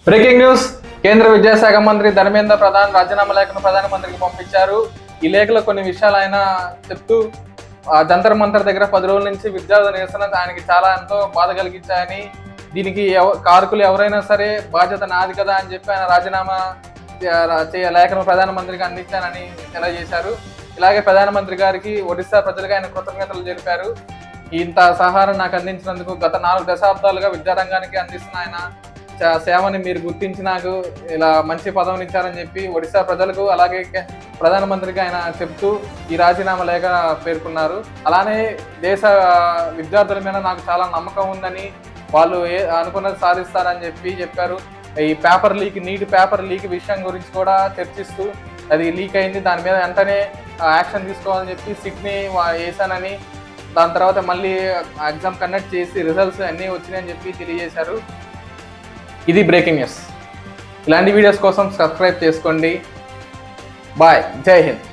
Breaking news. కేంద్ర విద్యాశాఖ మంత్రి ధర్మేంద్ర ప్రధాన్ రాజీనామా లేఖను ప్రధానమంత్రికి పంపించారు. ఈ లేఖలో కొన్ని విషయాలు ఆయన చెప్తూ జంతర్ మంతర్ దగ్గర 10 రోజుల నుంచి విద్యార్థుల నిరసన ఆయనకి చాలా ఎంతో బాధ కలిగించాయని, దీనికి కారకులు ఎవరైనా సరే బాధ్యత నాది కదా అని చెప్పి ఆయన రాజీనామా లేఖను ప్రధానమంత్రికి అందించానని తెలియజేశారు. ఇలాగే ప్రధానమంత్రి గారికి ఒడిశా ప్రజలకు ఆయన కృతజ్ఞతలు తెలిపారు. ఇంత సహాయం నాకు అందించినందుకు, గత 4 దశాబ్దాలుగా విద్యారంగానికి అందిస్తున్న ఆయన సేవని మీరు గుర్తించి నాకు ఇలా మంచి పదవిని ఇచ్చారని చెప్పి ఒడిశా ప్రజలకు అలాగే ప్రధానమంత్రికి ఆయన చెప్తూ ఈ రాజీనామా లేఖ పేర్కొన్నారు. అలానే దేశ విద్యార్థుల మీద నాకు చాలా నమ్మకం ఉందని, వాళ్ళు అనుకున్నది సాధిస్తారని చెప్పారు. ఈ నీట్ పేపర్ లీక్ విషయం గురించి కూడా చర్చిస్తూ అది లీక్ అయింది, దాని మీద వెంటనే యాక్షన్ తీసుకోవాలని చెప్పి సిట్ని వేశానని, దాని తర్వాత మళ్ళీ ఎగ్జామ్ కండక్ట్ చేసి రిజల్ట్స్ అన్నీ వచ్చినాయని చెప్పి తెలియజేశారు. ఇది బ్రేకింగ్ న్యూస్. ఇలాంటి వీడియోస్ కోసం సబ్స్క్రైబ్ చేసుకోండి. బాయ్. జై హింద్.